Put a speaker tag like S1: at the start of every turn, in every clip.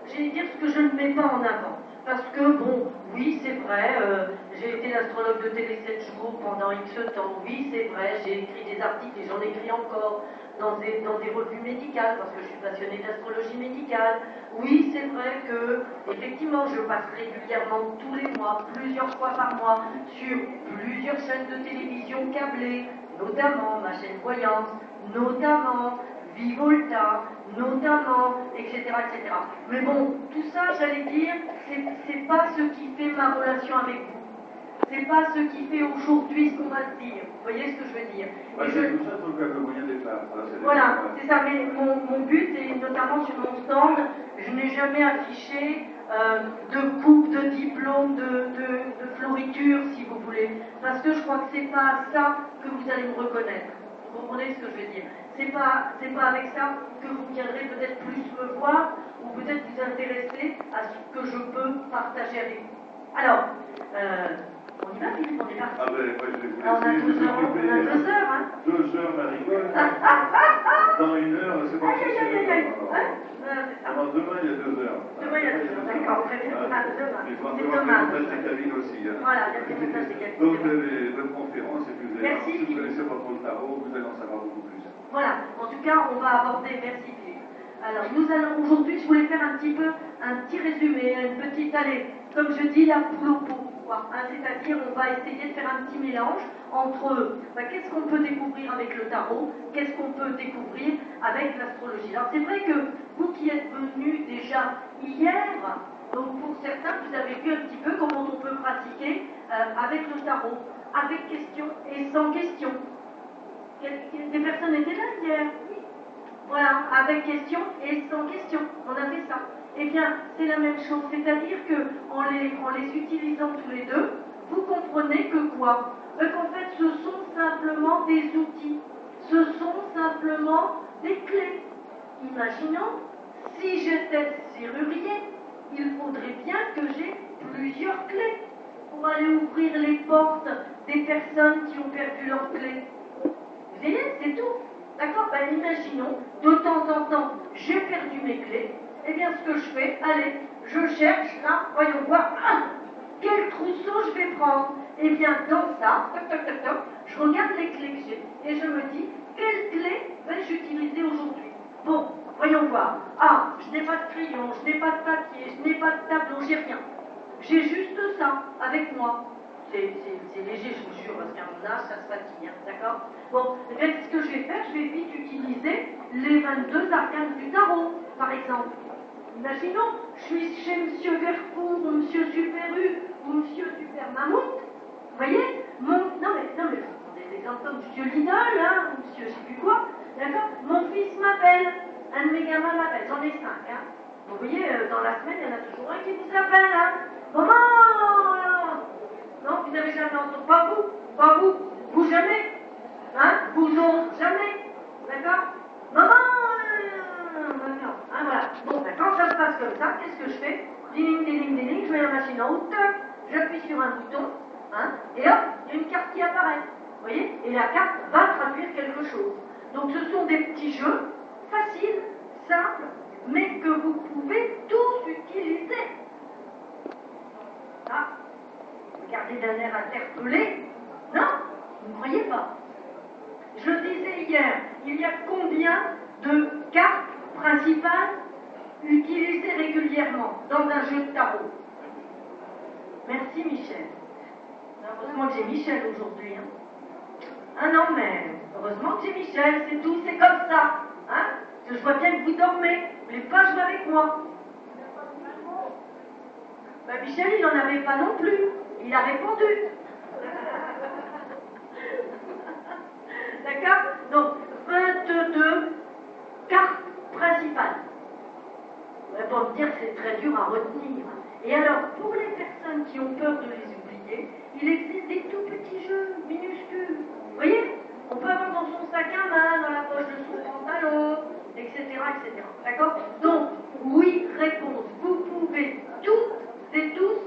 S1: J'ai dire ce que je ne mets pas en avant. Parce que, bon, oui, c'est vrai, j'ai été l'astrologue de Télé 7 jours pendant X temps, oui, c'est vrai, j'ai écrit des articles et j'en écris encore dans des revues médicales, parce que je suis passionnée d'astrologie médicale. Oui, c'est vrai que, effectivement, je passe régulièrement tous les mois, plusieurs fois par mois, sur plusieurs chaînes de télévision câblées, notamment ma chaîne Voyance, notamment Vivolta, notamment, etc., etc. Mais bon, tout ça, j'allais dire, c'est pas ce qui fait ma relation avec vous. C'est pas ce qui fait aujourd'hui ce qu'on va se dire. Vous voyez ce que je veux dire?
S2: Tout ça, faut le moyen d'éclat.
S1: Voilà, c'est ça. Mais mon but, et notamment sur mon stand, je n'ai jamais affiché de coupe, de diplôme, de floriture, si vous voulez. Parce que je crois que c'est pas ça que vous allez me reconnaître. Vous comprenez ce que je veux dire? C'est pas avec ça que vous viendrez peut-être plus me voir ou peut-être vous intéresser à ce que je peux partager avec vous. Alors, on y va, Philippe, on est parti.
S2: Ah ben, moi, je vais vous laisser.
S1: On a 2 heures, hein.
S2: 2 heures, ma rigole. Dans 1 heure, c'est pas possible. Alors, demain, il y a 2 heures.
S1: Demain, il y a 2 heures, d'accord, très bien. Demain.
S2: C'est demain. C'est Camille aussi.
S1: Voilà, il y a des messages de
S2: Donc, les bonnes conférences, et puis vous allez,
S1: merci,
S2: si vous connaissez pas trop le tarot, vous allez en savoir beaucoup plus.
S1: Voilà, en tout cas, on va aborder, merci Philippe. Alors, nous allons aujourd'hui, je voulais faire un petit résumé, une petite, allez, comme je dis, la poule au pot. C'est-à-dire, on va essayer de faire un petit mélange entre qu'est-ce qu'on peut découvrir avec le tarot, qu'est-ce qu'on peut découvrir avec l'astrologie. Alors, c'est vrai que vous qui êtes venus déjà hier, donc pour certains, vous avez vu un petit peu comment on peut pratiquer avec le tarot, avec question et sans question. Des personnes étaient là hier. Voilà, avec question et sans question. On a fait ça. Eh bien, c'est la même chose. C'est-à-dire qu'en les utilisant tous les deux, vous comprenez que quoi? Qu'en fait, ce sont simplement des outils. Ce sont simplement des clés. Imaginons, si j'étais serrurier, il faudrait bien que j'ai plusieurs clés pour aller ouvrir les portes des personnes qui ont perdu leurs clés. Vous voyez, c'est tout. D'accord? Imaginons, de temps en temps, j'ai perdu mes clés. Eh bien, ce que je fais, allez, je cherche, là, voyons voir, quel trousseau je vais prendre? Eh bien, dans ça, je regarde les clés que j'ai et je me dis, quelle clé vais-je utiliser aujourd'hui? Bon, voyons voir. Ah, je n'ai pas de crayon, je n'ai pas de papier, je n'ai pas de tableau, j'ai rien. J'ai juste ça avec moi. C'est léger, je vous jure, parce qu'à mon âge, ça se fatigue, d'accord? Bon, eh bien, ce que je vais faire, je vais vite utiliser les 22 arcanes du tarot, par exemple. Imaginons, je suis chez Monsieur Vercourt, ou Monsieur Superu, ou Monsieur Super Mammouth. Vous voyez? Non mais, des exemples comme Monsieur Lidl, ou Monsieur je sais plus quoi, d'accord? Mon fils m'appelle, un de mes gamins m'appelle, j'en ai 5, hein? Vous voyez, dans la semaine, il y en a toujours un qui vous appelle, hein? Maman! Non, vous n'avez jamais entendu, pas vous jamais, hein? Vous autres, jamais, d'accord? Maman! Non, hein, voilà. Bon, quand ça se passe comme ça, qu'est-ce que je fais? Ding, je mets la machine en route, j'appuie sur un bouton, hein, et hop, il y a une carte qui apparaît. Vous voyez? Et la carte va traduire quelque chose. Donc ce sont des petits jeux faciles, simples, mais que vous pouvez tous utiliser. Ah, regardez d'un air interpellé. Non, vous ne croyez pas. Je le disais hier, il y a combien de cartes principales utilisées régulièrement dans un jeu de tarot? Merci Michel. Heureusement que j'ai Michel aujourd'hui. Ah non, mais heureusement que j'ai Michel, c'est tout, c'est comme ça. Hein? Parce que je vois bien que vous dormez, vous ne voulez pas jouer avec moi. Michel, il n'en avait pas non plus. Il a répondu. D'accord? Donc, 22 cartes principales. On va pas me dire que c'est très dur à retenir. Et alors, pour les personnes qui ont peur de les oublier, il existe des tout petits jeux minuscules. Vous voyez? On peut avoir dans son sac à main, dans la poche de son pantalon, etc., etc. D'accord? Donc, oui, réponse. Vous pouvez toutes et tous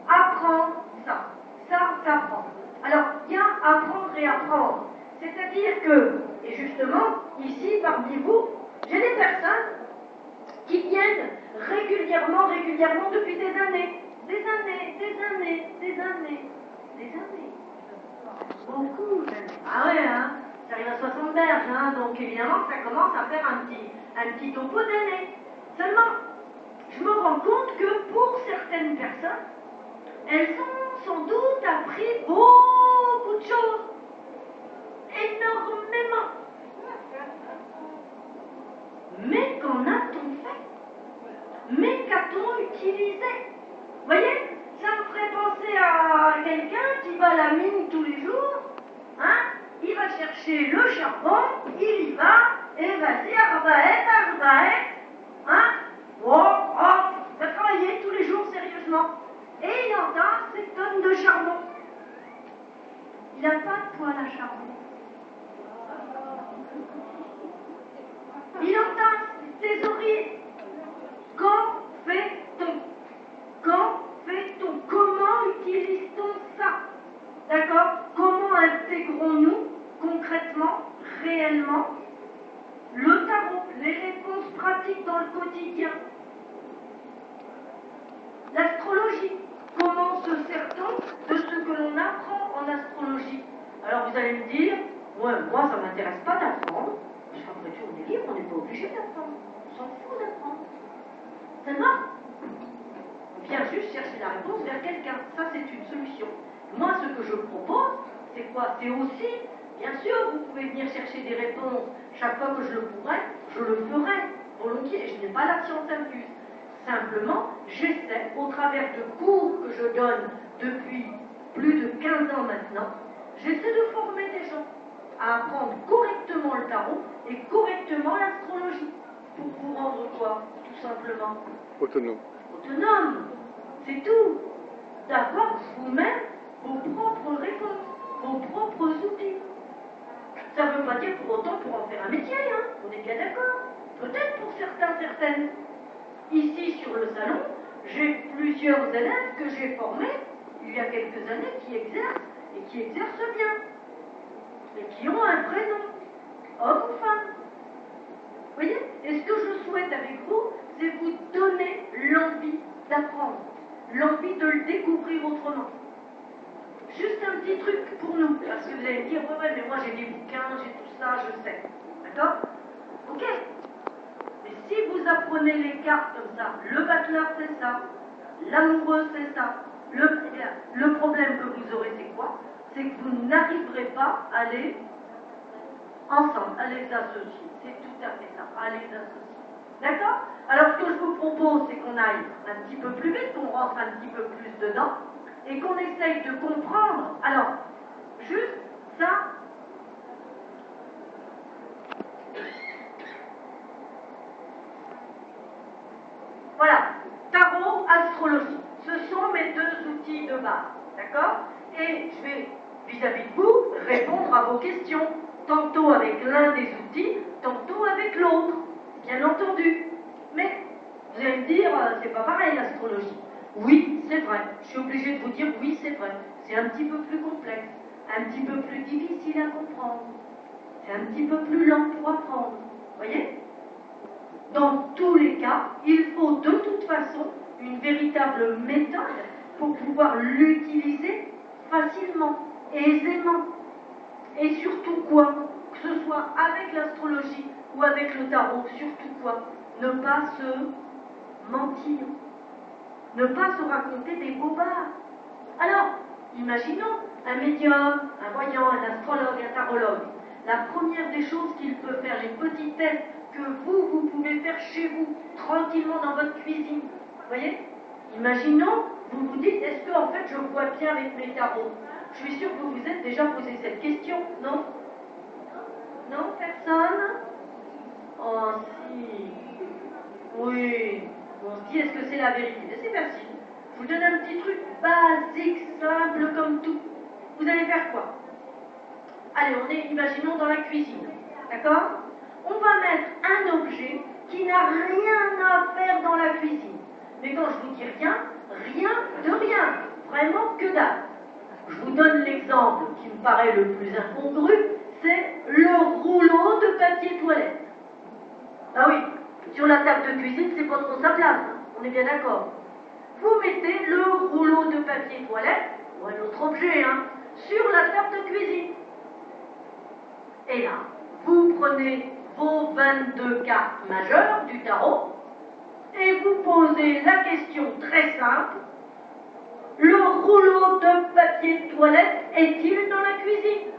S1: apprendre ça. Ça s'apprend. Alors, il y a apprendre et apprendre. C'est-à-dire que, et justement, ici, parmi vous, j'ai des personnes qui viennent régulièrement, depuis des années. Beaucoup d'années. Ah ouais, hein, j'arrive à 60 berges, hein, donc évidemment ça commence à faire un petit topo d'années. Seulement, je me rends compte que pour certaines personnes, elles ont sans doute appris beaucoup de choses. Énormément. Mais qu'en a-t-on fait? Mais qu'a-t-on utilisé? Vous voyez, ça me ferait penser à quelqu'un qui va à la mine tous les jours, hein? Il va chercher le charbon, il y va, et vas-y, arbaet, hein? Va travailler tous les jours sérieusement. Et il entend ces tonnes de charbon. Il n'a pas de poêle à charbon. Il entend ces oreilles. Qu'en fait-on? Comment utilise-t-on ça? D'accord? Comment intégrons-nous concrètement, réellement, le tarot, les réponses pratiques dans le quotidien? L'astrologie, comment se sert-on de ce que l'on apprend en astrologie? Alors vous allez me dire, ouais, moi ça ne m'intéresse pas d'apprendre, parce qu'après tout on est libre, on n'est pas obligé d'apprendre, on s'en fout d'apprendre. Ça va? On vient juste chercher la réponse vers quelqu'un, ça c'est une solution. Moi ce que je propose, c'est quoi? C'est aussi, bien sûr, vous pouvez venir chercher des réponses chaque fois que je le pourrai, je le ferai volontiers, je n'ai pas la science infuse. Simplement, j'essaie, au travers de cours que je donne depuis plus de 15 ans maintenant, j'essaie de former des gens à apprendre correctement le tarot et correctement l'astrologie. Pour vous rendre quoi? Tout simplement
S3: autonome.
S1: Autonome, c'est tout. D'avoir vous-même vos propres réponses, vos propres outils. Ça ne veut pas dire pour autant pour en faire un métier, hein? On est bien d'accord. Peut-être pour certains, certaines. Ici, sur le salon, j'ai plusieurs élèves que j'ai formés il y a quelques années qui exercent et qui exercent bien. Et qui ont un vrai nom, homme ou femme. Vous voyez? Et ce que je souhaite avec vous, c'est vous donner l'envie d'apprendre, l'envie de le découvrir autrement. Juste un petit truc pour nous, parce que vous allez me dire, ouais, mais moi j'ai des bouquins, j'ai tout ça, je sais. D'accord? Ok. Mais si vous apprenez les cartes comme ça, le battleur c'est ça, l'amoureux c'est ça, le problème que vous aurez c'est quoi? C'est que vous n'arriverez pas à les ensemble, à les associer. C'est tout à fait ça, à les associer. D'accord? Alors ce que je vous propose, c'est qu'on aille un petit peu plus vite, qu'on rentre un petit peu plus dedans, et qu'on essaye de comprendre. Alors, juste ça. Voilà, tarot, astrologie. Ce sont mes deux outils de base. D'accord? Et je vais, vis-à-vis de vous, répondre à vos questions. Tantôt avec l'un des outils, tantôt avec l'autre. Bien entendu. Mais, vous allez me dire, c'est pas pareil l'astrologie. Oui, c'est vrai. Je suis obligée de vous dire oui, c'est vrai. C'est un petit peu plus complexe, un petit peu plus difficile à comprendre. C'est un petit peu plus lent pour apprendre. Vous voyez? Dans tous les cas, il faut de toute façon une véritable méthode pour pouvoir l'utiliser facilement, aisément. Et surtout quoi? Que ce soit avec l'astrologie ou avec le tarot, surtout quoi? Ne pas se mentir. Ne pas se raconter des bobards. Alors, imaginons un médium, un voyant, un astrologue, un tarologue. La première des choses qu'il peut faire, les petits tests que vous pouvez faire chez vous, tranquillement dans votre cuisine. Vous voyez? Imaginons, vous vous dites, est-ce que en fait je vois bien avec mes tarots? Je suis sûre que vous vous êtes déjà posé cette question, non? Non, personne? Oh si. Oui. On se dit, est-ce que c'est la vérité? Mais c'est facile. Je vous donne un petit truc basique, simple comme tout. Vous allez faire quoi? Allez, on est, imaginons, dans la cuisine. D'accord? On va mettre un objet qui n'a rien à faire dans la cuisine. Mais quand je vous dis rien, rien de rien. Vraiment que dalle. Je vous donne l'exemple qui me paraît le plus incongru, c'est le rouleau de papier toilette. Ah oui, Sur la table de cuisine, c'est pas trop sa place, hein. On est bien d'accord. Vous mettez le rouleau de papier toilette, ou un autre objet, hein, sur la table de cuisine. Et là, vous prenez vos 22 cartes majeures du tarot et vous posez la question très simple. Le rouleau de papier toilette est-il dans la cuisine?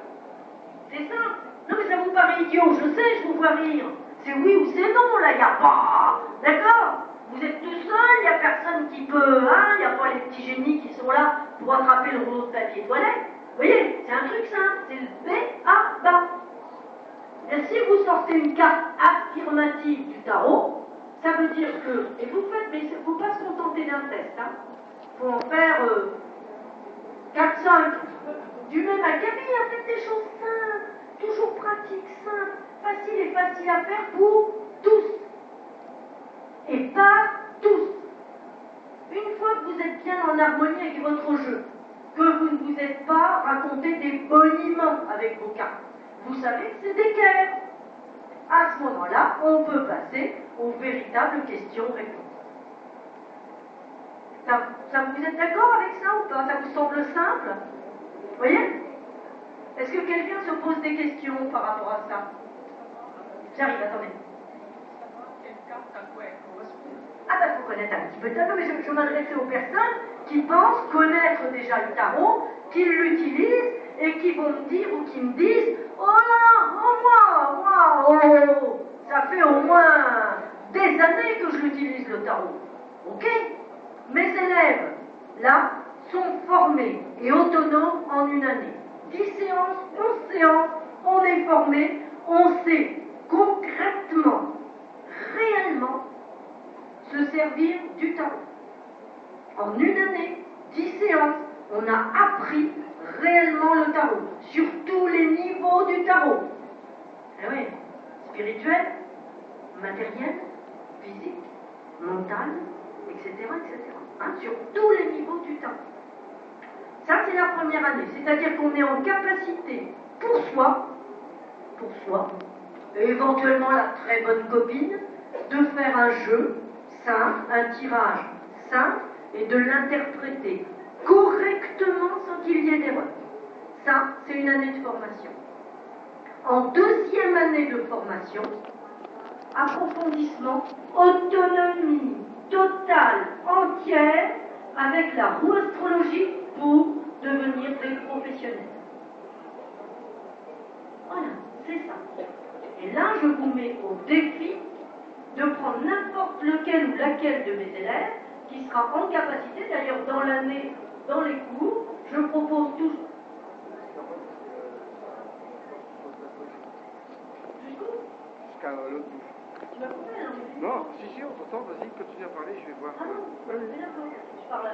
S1: C'est simple. Non mais ça vous paraît idiot, je sais, je vous vois rire. C'est oui ou c'est non, là, il n'y a pas... D'accord? Vous êtes tout seul, il n'y a personne qui peut... Hein, il n'y a pas les petits génies qui sont là pour attraper le rouleau de papier toilette. Vous voyez, c'est un truc simple, c'est le B-A-B-A. Et si vous sortez une carte affirmative du tarot, ça veut dire que... Et vous faites, mais il ne faut pas se contenter d'un test, hein. Il faut en faire 4-5. Du même acabit, faites des choses simples, toujours pratiques, simples, faciles et faciles à faire pour tous. Et par tous. Une fois que vous êtes bien en harmonie avec votre jeu, que vous ne vous êtes pas raconté des boniments avec vos cartes, vous savez que c'est d'équerre. À ce moment-là, on peut passer aux véritables questions-réponses. Vous êtes d'accord avec ça ou pas? Ça vous semble simple? Vous voyez? Est-ce que quelqu'un se pose des questions par rapport à ça? J'arrive, attendez. Ah ben, il faut connaître un petit peu le tarot, mais je m'adressais aux personnes qui pensent connaître déjà le tarot, qui l'utilisent et qui vont me dire ou qui me disent « Oh là, oh moi, oh, ça fait au moins des années que je l'utilise le tarot. » Ok? Mes élèves, là, sont formés et autonomes en une année. 10 séances, 11 séances, on est formé, on sait concrètement, réellement, se servir du tarot. En une année, 10 séances, on a appris réellement le tarot, sur tous les niveaux du tarot. Eh oui, spirituel, matériel, physique, mental, etc., etc. Hein, sur tous les niveaux du tarot. Ça, c'est la première année, c'est-à-dire qu'on est en capacité, pour soi, et éventuellement la très bonne copine, de faire un jeu simple, un tirage simple, et de l'interpréter correctement sans qu'il y ait d'erreur. Ça, c'est une année de formation. En deuxième année de formation, approfondissement, autonomie totale, entière, avec la roue astrologique pour devenir des professionnels. Voilà, c'est ça. Et là, je vous mets au défi de prendre n'importe lequel ou laquelle de mes élèves qui sera en capacité, d'ailleurs dans l'année, dans les cours, je propose toujours. Jusqu'où?
S3: Jusqu'à l'autre bout.
S1: Tu vas couper, non?
S3: Non, si, on t'entend, vas-y, continue à parler, je vais voir.
S1: Ah non, d'accord, je parle